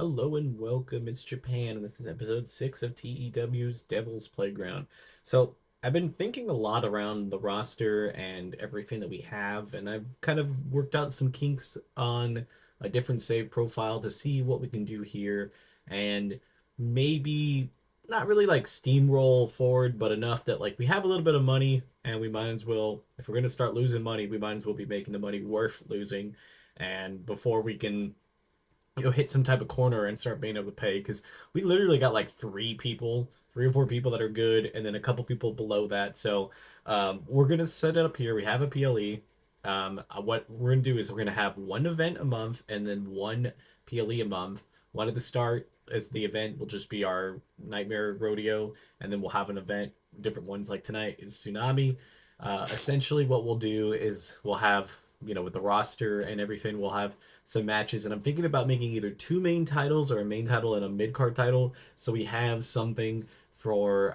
Hello and welcome. It's Japan, and this is episode 6 of TEW's Devil's Playground. So, I've been thinking a lot around the roster and everything that we have, and I've kind of worked out some kinks on a different save profile to see what we can do here, and maybe not really like steamroll forward, but enough that like we have a little bit of money, and we might as well, if we're going to start losing money, we might as well be making the money worth losing. And before we can hit some type of corner and start being able to pay because we literally got like three or four people that are good, and then a couple people below that. So we're gonna set it up here. We have a PLE. What we're gonna do is we're gonna have one event a month and then one PLE a month. One at the start as the event will just be our Nightmare Rodeo, and then we'll have an event. Different ones like tonight is Tsunami. Essentially, what we'll do is we'll have with the roster and everything, we'll have some matches, and I'm thinking about making either two main titles or a main title and a mid card title, so we have something for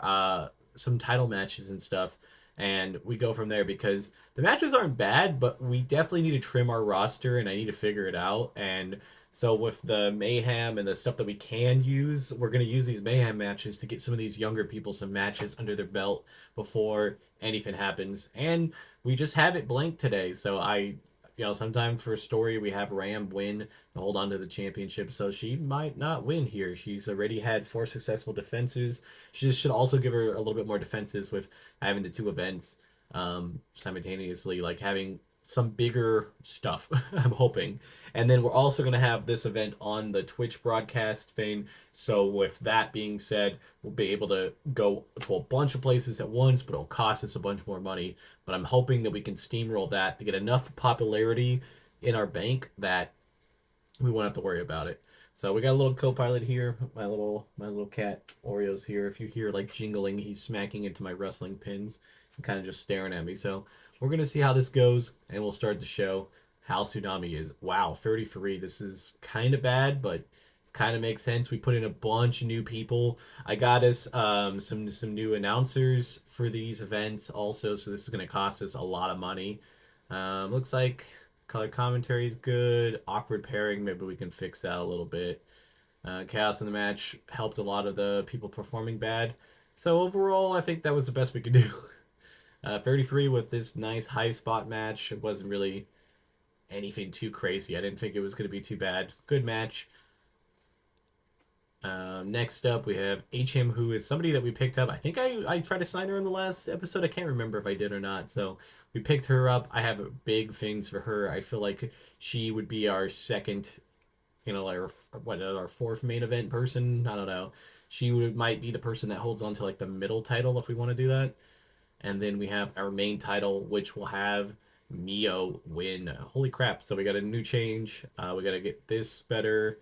some title matches and stuff, and we go from there because the matches aren't bad, but we definitely need to trim our roster, and I need to figure it out. And so with the mayhem and the stuff that we can use, we're going to use these mayhem matches to get some of these younger people some matches under their belt before anything happens. And we just have it blank today, so sometimes for a story we have Ram win to hold on to the championship, so she might not win here. She's already had four successful defenses. She should also give her a little bit more defenses with having the two events simultaneously, like having some bigger stuff. I'm hoping. And then we're also going to have this event on the Twitch broadcast thing. So with that being said, we'll be able to go to a bunch of places at once, but it'll cost us a bunch more money. But I'm hoping that we can steamroll that to get enough popularity in our bank that we won't have to worry about it. So we got a little co-pilot here, my little cat Oreo's here. If you hear like jingling, he's smacking into my wrestling pins and kind of just staring at me. So we're gonna see how this goes, and we'll start the show. How Tsunami is. Wow, 33. This is kind of bad, but it kind of makes sense. We put in a bunch of new people. I got us some new announcers for these events also, so this is gonna cost us a lot of money. Looks like color commentary is good. Awkward pairing, maybe we can fix that a little bit. Chaos in the match helped a lot of the people performing bad. So overall, I think that was the best we could do. 33 with this nice high spot match. It wasn't really anything too crazy. I didn't think it was going to be too bad. Good match. Next up, we have HM, who is somebody that we picked up. I think I tried to sign her in the last episode. I can't remember if I did or not. So we picked her up. I have big things for her. I feel like she would be our second, like our fourth main event person. I don't know. Might be the person that holds on to like the middle title if we want to do that. And then we have our main title, which will have Mio win. Holy crap! So we got a new change. We got to get this better.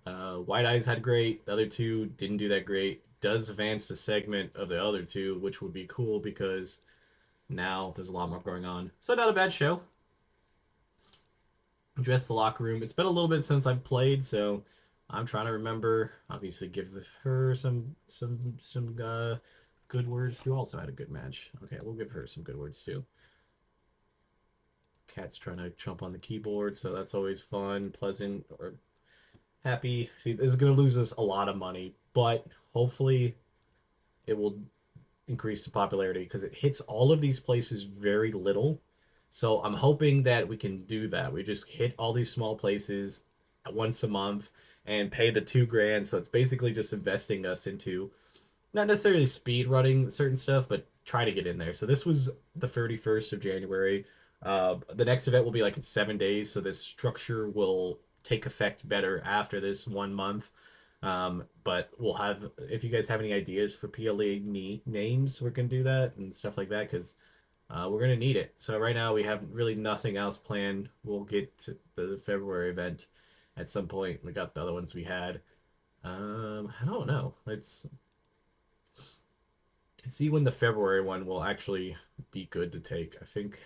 White Eyes had great. The other two didn't do that great. Does advance the segment of the other two, which would be cool because now there's a lot more going on. So not a bad show. Dress the locker room. It's been a little bit since I've played, so I'm trying to remember. Obviously, give her some good words. Who also had a good match? Okay, we'll give her some good words too. Cat's trying to jump on the keyboard, so that's always fun, pleasant, or happy. See, this is going to lose us a lot of money, but hopefully it will increase the popularity because it hits all of these places very little. So I'm hoping that we can do that. We just hit all these small places once a month and pay the 2 grand. So it's basically just investing us into not necessarily speed running certain stuff, but try to get in there. So this was the 31st of January. The next event will be like in 7 days. So this structure will take effect better after this 1 month. But we'll have, if you guys have any ideas for PLA names, we're going to do that and stuff like that because we're going to need it. So right now we have really nothing else planned. We'll get to the February event at some point. We got the other ones we had. I don't know. Let's see when the February one will actually be good to take. I think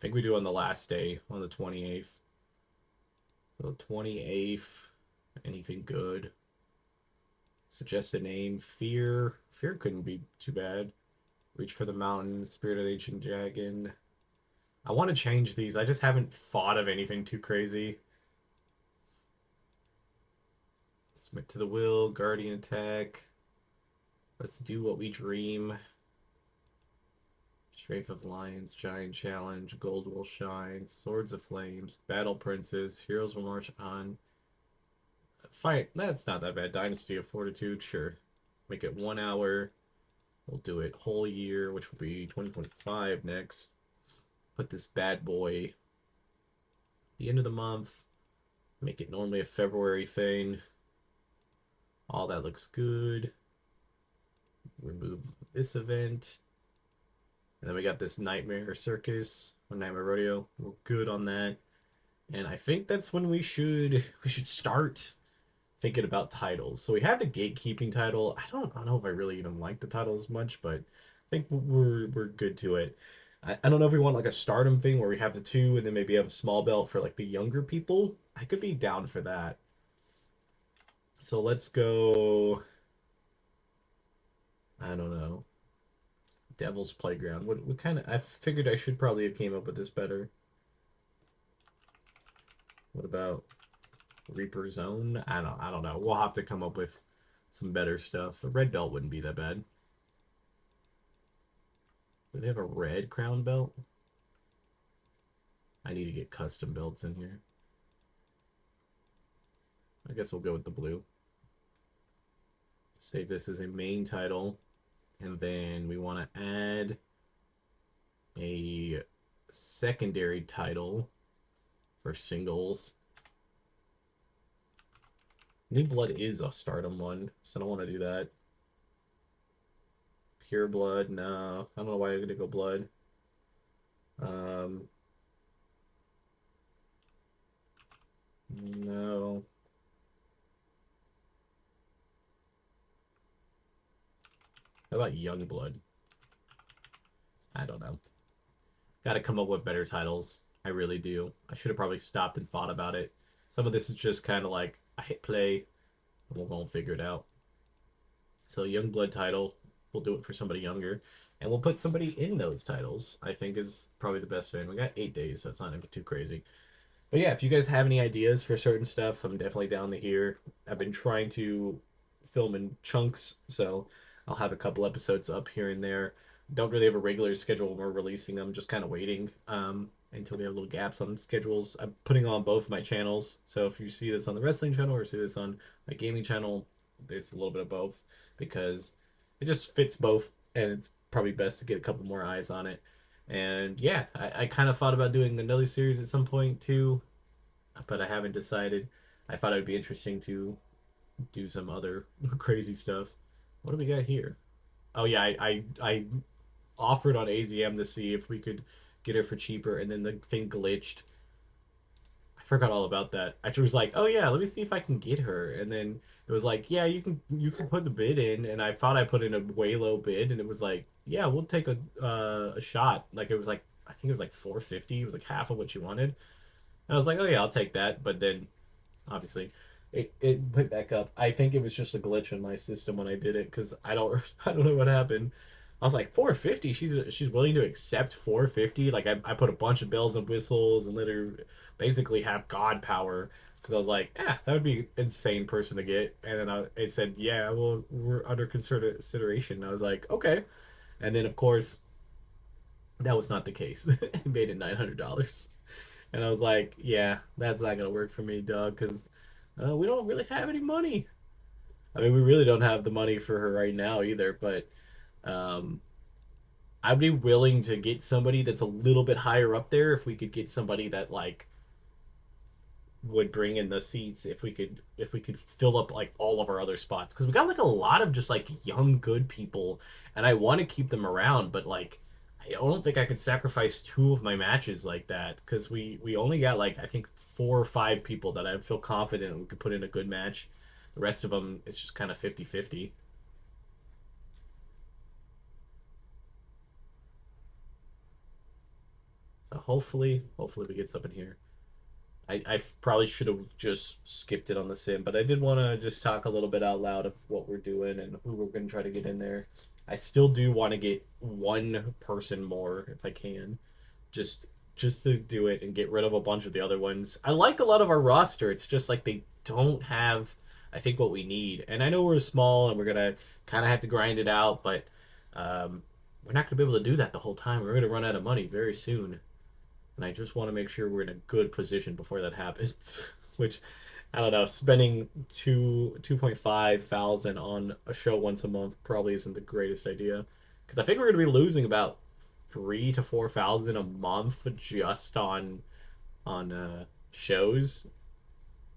we do on the last day, on the 28th. So 28th, anything good? Suggest a name. Fear. Fear couldn't be too bad. Reach for the mountain. Spirit of the ancient dragon. I want to change these. I just haven't thought of anything too crazy. Submit to the will, guardian attack. Let's do what we dream. Strafe of Lions, Giant Challenge, Gold will shine, Swords of Flames, Battle Princes, Heroes will march on. Fight, that's not that bad. Dynasty of Fortitude, sure. Make it 1 hour. We'll do it whole year, which will be 2025 next. Put this bad boy the end of the month. Make it normally a February thing. All that looks good. Remove this event. And then we got this Nightmare Circus or Nightmare Rodeo. We're good on that. And I think that's when we should start thinking about titles. So we have the gatekeeping title. I don't know if I really even like the title as much, but I think we're good to it. I don't know if we want like a stardom thing where we have the two and then maybe have a small belt for like the younger people. I could be down for that. So let's go. I don't know. Devil's Playground. What kind of? I figured I should probably have came up with this better. What about Reaper Zone? I don't know. We'll have to come up with some better stuff. A red belt wouldn't be that bad. Do they have a red crown belt? I need to get custom belts in here. I guess we'll go with the blue. Save this as a main title. And then we want to add a secondary title for singles. New Blood is a stardom one, so I don't want to do that. Pure Blood, no. I don't know why I'm going to go Blood. No. How about Young Blood? I don't know. Got to come up with better titles. I really do. I should have probably stopped and thought about it. Some of this is just kind of like I hit play, and we'll go and figure it out. So Young Blood title, we'll do it for somebody younger, and we'll put somebody in those titles. I think is probably the best thing. We got 8 days, so it's not even too crazy. But yeah, if you guys have any ideas for certain stuff, I'm definitely down to hear. I've been trying to film in chunks, so I'll have a couple episodes up here and there. Don't really have a regular schedule when we're releasing them, just kind of waiting until we have little gaps on schedules. I'm putting on both my channels, so if you see this on the wrestling channel or see this on my gaming channel, there's a little bit of both because it just fits both, and it's probably best to get a couple more eyes on it. And yeah, I kind of thought about doing another series at some point too, but I haven't decided. I thought it would be interesting to do some other crazy stuff. What do we got here? Oh yeah, I offered on AZM to see if we could get her for cheaper, and then the thing glitched. I forgot all about that. I was like, oh yeah, let me see if I can get her, and then it was like, yeah, you can put the bid in, and I thought I put in a way low bid, and it was like, yeah, we'll take a shot. Like it was like I think it was like 450. It was like half of what you wanted. And I was like, oh yeah, I'll take that. But then obviously it went back up. I think it was just a glitch in my system when I did it because I don't know what happened. I was like 450. She's willing to accept 450. Like I put a bunch of bells and whistles and let her basically have god power because I was like, that would be an insane person to get. And then it said, yeah, well we're under consideration. And I was like, okay. And then of course that was not the case. It made it $900. And I was like, yeah, that's not gonna work for me, Doug, because we don't really have any money. I mean, we really don't have the money for her right now either. But um, I'd be willing to get somebody that's a little bit higher up there if we could get somebody that like would bring in the seats if we could fill up like all of our other spots because we got like a lot of just like young good people and I want to keep them around but like I don't think I could sacrifice two of my matches like that because we only got like I think 4 or 5 people that I feel confident we could put in a good match. The rest of them it's just kind of 50-50. So hopefully we get something here. I probably should have just skipped it on the sim, but I did want to just talk a little bit out loud of what we're doing and who we're going to try to get in there. I still do want to get one person more if I can, just just to do it and get rid of a bunch of the other ones. I like a lot of our roster. It's just like they don't have I think what we need. And I know we're small and we're gonna kind of have to grind it out, but um, we're not gonna be able to do that the whole time. We're gonna run out of money very soon, and I just want to make sure we're in a good position before that happens. Which I don't know, spending 2.5 thousand on a show once a month probably isn't the greatest idea, because I think we're gonna be losing about 3 to 4 thousand a month just on shows,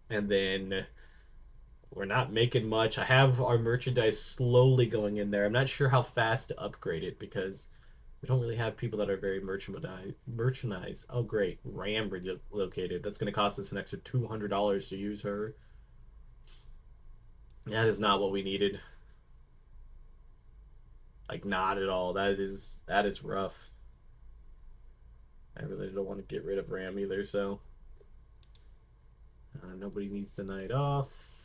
and then we're not making much. I have our merchandise slowly going in there. I'm not sure how fast to upgrade it because we don't really have people that are very merchandise. Oh, great. Ram relocated. That's going to cost us an extra $200 to use her. That is not what we needed. Like, not at all. That is rough. I really don't want to get rid of Ram either, so nobody needs the night off.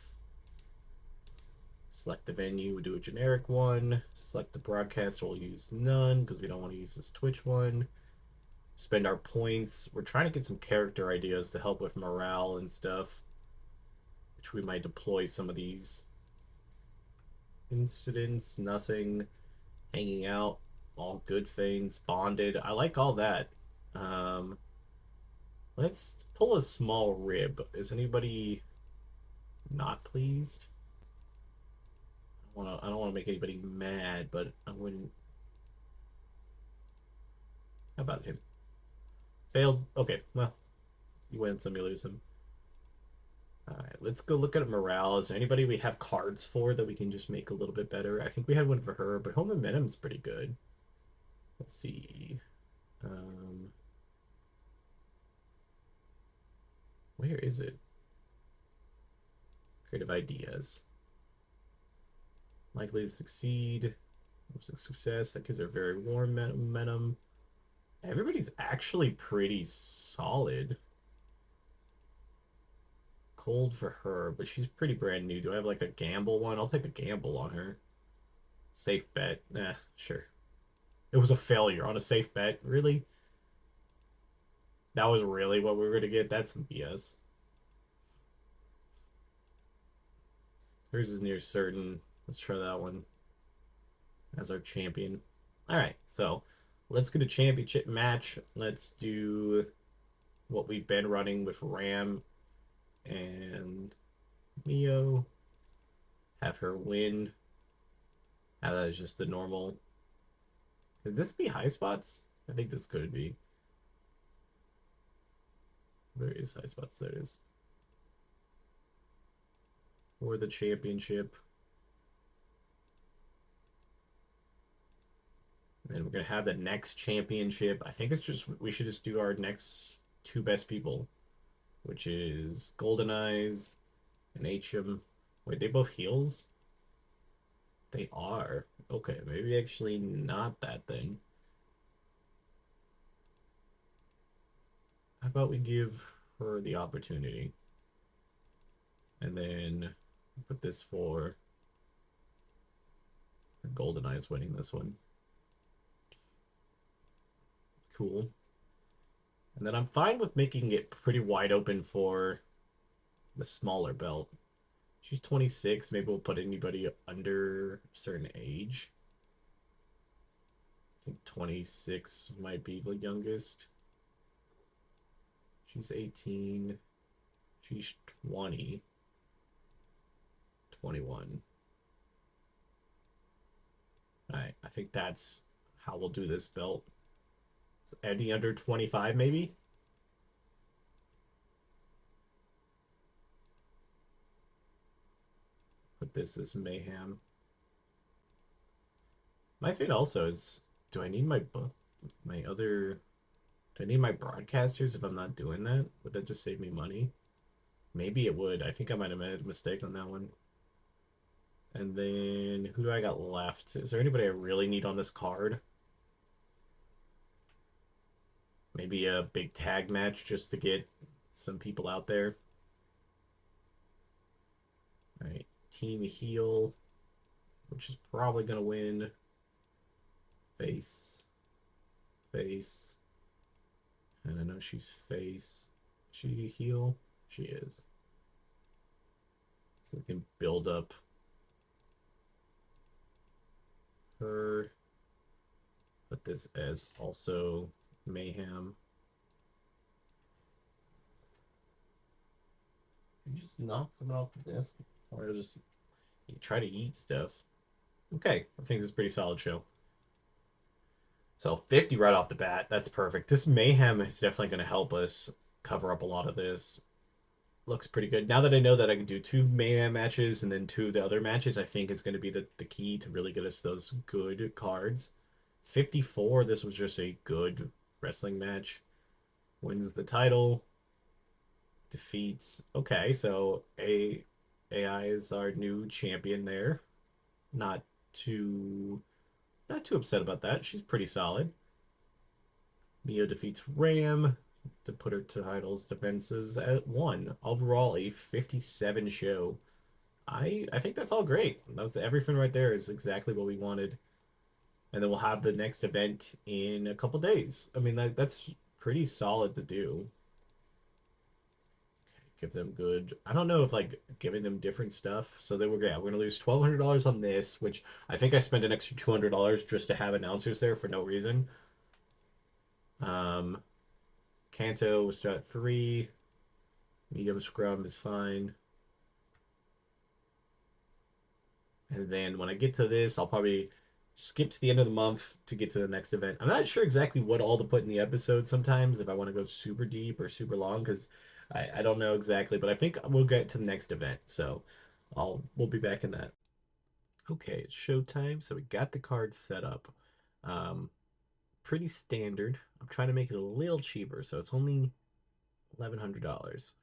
Select the venue, we'll do a generic one. Select the broadcast, we'll use none because we don't want to use this Twitch one. Spend our points. We're trying to get some character ideas to help with morale and stuff, which we might deploy some of these. Incidents, nothing. Hanging out, all good things. Bonded, I like all that. Um, let's pull a small rib. Is anybody not pleased? I don't want to make anybody mad, but I wouldn't. How about him? Failed. Okay, well, you win some, you lose some. All right, let's go look at morale. Is there anybody we have cards for that we can just make a little bit better? I think we had one for her, but home momentum's pretty good. Let's see. Um, where is it? Creative ideas. Likely to succeed. Success. That gives her very warm momentum. Everybody's actually pretty solid. Cold for her, but she's pretty brand new. Do I have like a gamble one? I'll take a gamble on her. Safe bet. Nah, sure. It was a failure on a safe bet. Really? That was really what we were gonna get? That's some BS. Hers is near certain. Let's try that one as our champion. Alright, so let's get a championship match. Let's do what we've been running with Ram and Mio. Have her win. That is just the normal. Could this be high spots? I think this could be. Where is high spots? There it is. For the championship. And then we're gonna have the next championship. I think it's just we should just do our next two best people, which is Golden Eyes and HM. Wait, they both heals? They are. Okay, maybe actually not that then. How about we give her the opportunity? And then put this for Golden Eyes winning this one. Cool. And then I'm fine with making it pretty wide open for the smaller belt. She's 26. Maybe we'll put anybody under a certain age. I think 26 might be the youngest. She's 18. She's 20. 21. Alright, I think that's how we'll do this belt. So any under 25, maybe? Put this as mayhem. My thing also is, do I need my other... Do I need my broadcasters if I'm not doing that? Would that just save me money? Maybe it would. I think I might have made a mistake on that one. And then, who do I got left? Is there anybody I really need on this card? Maybe a big tag match just to get some people out there. Alright, team heal, which is probably going to win. Face. Face. And I know she's face. She heal? She is. So we can build up her. Put this as also mayhem. You just knock something off the desk, or just try to eat stuff. Okay, I think this is a pretty solid show. So 50 right off the bat. That's perfect. This mayhem is definitely going to help us cover up a lot of this. Looks pretty good. Now that I know that I can do two mayhem matches and then two of the other matches, I think is going to be the key to really get us those good cards. 54, this was just a good wrestling match. Wins the title. Defeats. Okay, so AI is our new champion there. Not too not too upset about that. She's pretty solid. Mio defeats Ram to put her titles defenses at 1. Overall, a 57 show. I think that's all great. That was everything right there is exactly what we wanted. And then we'll have the next event in a couple days. I mean that's pretty solid to do. Give them good. I don't know if like giving them different stuff. So they were yeah, we're gonna lose $1,200 on this, which I think I spent an extra $200 just to have announcers there for no reason. Um, Kanto was start 3. Medium scrum is fine. And then when I get to this, I'll probably skip to the end of the month to get to the next event. I'm not sure exactly what all to put in the episode sometimes if I want to go super deep or super long because I don't know exactly, but I think we'll get to the next event. So we'll be back in that. Okay, it's showtime. So we got the cards set up. Um, Pretty standard. I'm trying to make it a little cheaper, so it's only $1,100.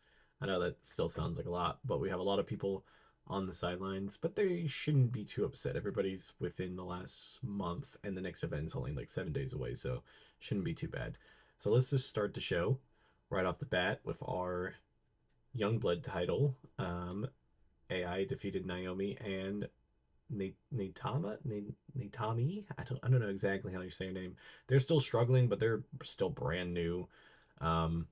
I know that still sounds like a lot, but we have a lot of people on the sidelines, but they shouldn't be too upset. Everybody's within the last month, and the next event's only like 7 days away, so shouldn't be too bad. So let's just start the show right off the bat with our Youngblood title. AI defeated Naomi and Natami. I don't know exactly how you say your name. They're still struggling, but they're still brand new. Um,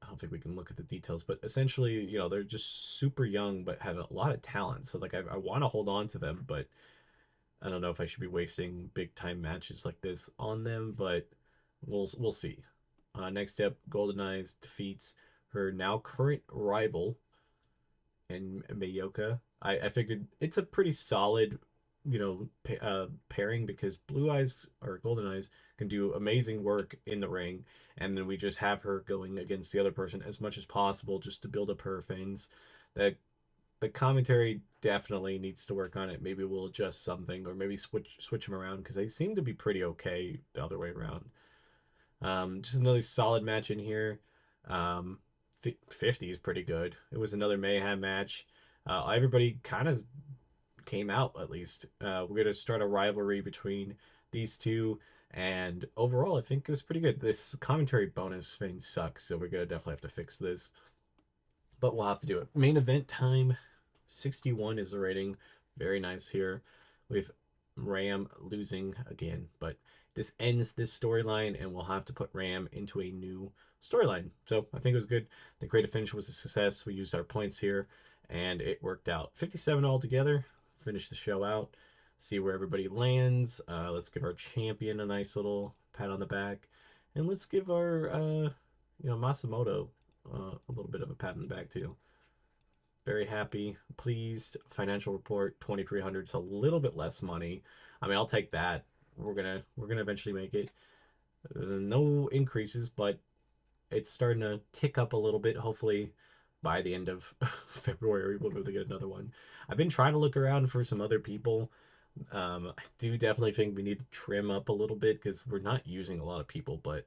I don't think we can look at the details, but essentially, they're just super young but have a lot of talent. So like I want to hold on to them, but I don't know if I should be wasting big time matches like this on them, but we'll see. Next up, Golden Eyes defeats her now current rival and Mayoka. I figured it's a pretty solid, pairing because Blue Eyes or Golden Eyes can do amazing work in the ring, and then we just have her going against the other person as much as possible just to build up her things. The commentary definitely needs to work on it. Maybe we'll adjust something or maybe switch them around because they seem to be pretty okay the other way around. Just another solid match in here. Um, 50 is pretty good. It was another mayhem match. Everybody kind of came out at least. We're gonna start a rivalry between these two, and overall, I think it was pretty good. This commentary bonus thing sucks, so we're gonna definitely have to fix this, but we'll have to do it. Main event time. 61 is the rating. Very nice here. With Ram losing again, but this ends this storyline, and we'll have to put Ram into a new storyline. So I think it was good. The creative finish was a success. We used our points here, and it worked out. 57 altogether. Finish the show out. See where everybody lands. Let's give our champion a nice little pat on the back, and let's give our Masamoto a little bit of a pat on the back too. Very happy, pleased. Financial report 2,300. It's a little bit less money. I mean, I'll take that. We're gonna eventually make it. No increases, but it's starting to tick up a little bit. Hopefully, by the end of February, we'll be able to get another one. I've been trying to look around for some other people. I do definitely think we need to trim up a little bit because we're not using a lot of people. But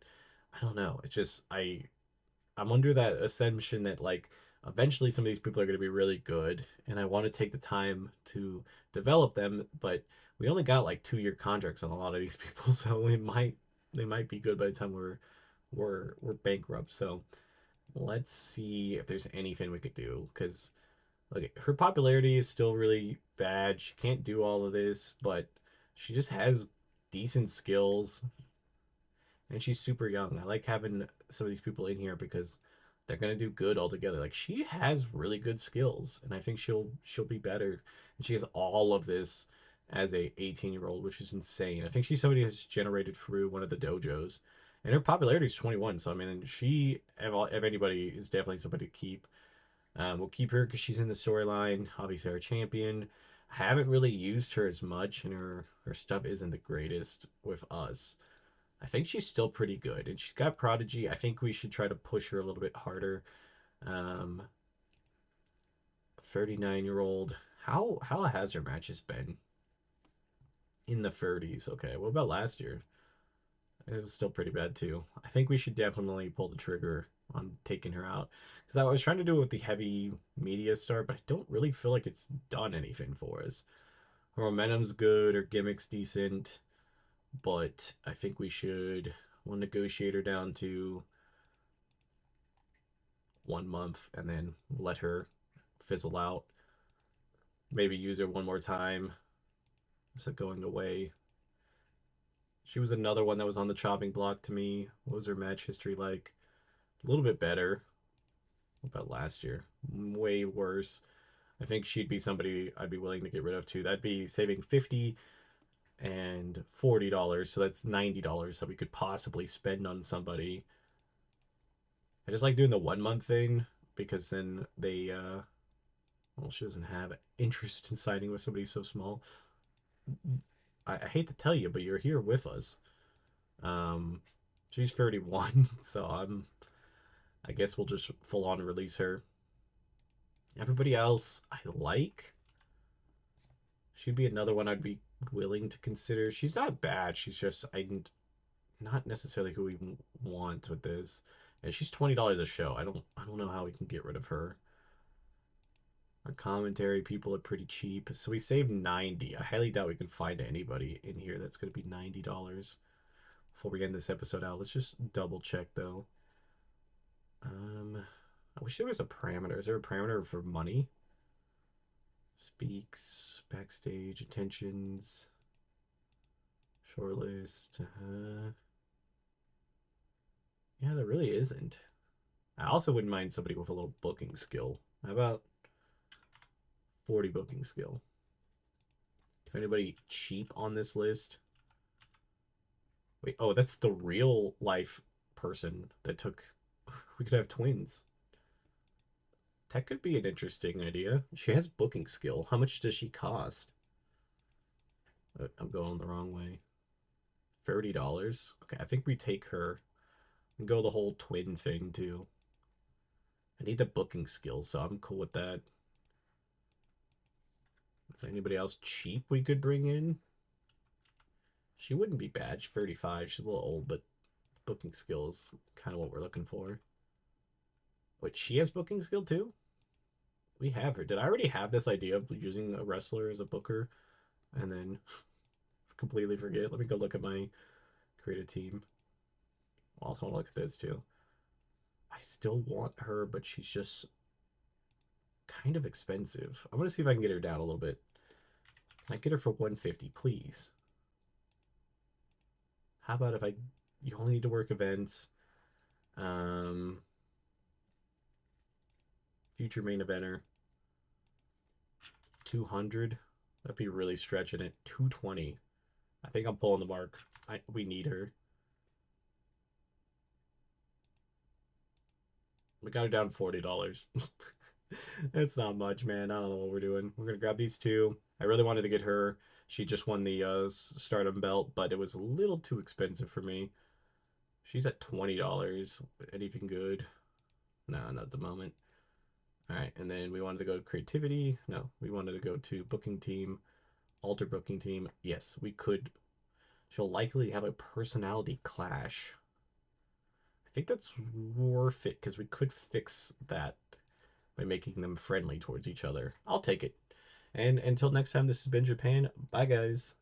I don't know. It's just I'm under that assumption that like eventually some of these people are going to be really good, and I want to take the time to develop them. But we only got like 2-year contracts on a lot of these people, so they might be good by the time we're bankrupt. So let's see if there's anything we could do because like her popularity is still really bad. She can't do all of this, but she just has decent skills and she's super young. I like having some of these people in here because they're gonna do good all together. Like she has really good skills, and I think she'll be better. And she has all of this as a 18-year-old, which is insane. I think she's somebody that's generated through one of the dojos, and her popularity is 21. So I mean, she if anybody is definitely somebody to keep. We'll keep her because she's in the storyline. Obviously, our champion. I haven't really used her as much, and her stuff isn't the greatest with us. I think she's still pretty good, and she's got Prodigy. I think we should try to push her a little bit harder. 39-year-old. How has her matches been? In the 30s. Okay, what about last year? It was still pretty bad too. I think we should definitely pull the trigger on taking her out because I was trying to do it with the heavy media star, but I don't really feel like it's done anything for us. Her momentum's good, her gimmick's decent, but I think we should we'll negotiate her down to 1 month and then let her fizzle out. Maybe use her one more time. Is it going away? She was another one that was on the chopping block to me. What was her match history like? A little bit better. What about last year? Way worse. I think she'd be somebody I'd be willing to get rid of too. That'd be saving 50 and $40. So that's $90 that we could possibly spend on somebody. I just like doing the 1 month thing because then they well, she doesn't have interest in signing with somebody so small. I hate to tell you, but you're here with us. Um, she's 31, so I guess we'll just full on release her. Everybody else I like. She'd be another one I'd be willing to consider. She's not bad. She's just I'm not necessarily who we want with this. And she's $20 a show. I don't know how we can get rid of her. Our commentary people are pretty cheap, so we saved 90. I highly doubt we can find anybody in here that's gonna be $90 before we end this episode out. Let's just double check though. I wish there was a parameter. Is there a parameter for money? Speaks, backstage, attentions, shortlist. Yeah, there really isn't. I also wouldn't mind somebody with a little booking skill. How about 40 booking skill? Is there anybody cheap on this list? Wait, oh, that's the real life person that took. We could have twins. That could be an interesting idea. She has booking skill. How much does she cost? I'm going the wrong way. $30. Okay, I think we take her and go the whole twin thing too. I need the booking skill, so I'm cool with that. Is there anybody else cheap we could bring in? She wouldn't be bad. She's 35. She's a little old, but booking skill is kind of what we're looking for. Wait, she has booking skill too? We have her. Did I already have this idea of using a wrestler as a booker and then completely forget? Let me go look at my create a team. I also want to look at this too. I still want her, but she's just kind of expensive. I'm gonna see if I can get her down a little bit. Can I get her for 150, please? How about if you only need to work events? Future main eventer. 200. That'd be really stretching it. 220. I think I'm pulling the mark. We need her. We got her down $40. It's not much, man. I don't know what we're doing. We're gonna grab these two. I really wanted to get her. She just won the Stardom belt, but it was a little too expensive for me. She's at $20. Anything good? No, not at the moment. All right, and then we wanted to go to creativity. No, we wanted to go to booking team, alter booking team. Yes, we could. She'll likely have a personality clash. I think that's worth it because we could fix that by making them friendly towards each other. I'll take it. And until next time, this has been Japan. Bye, guys.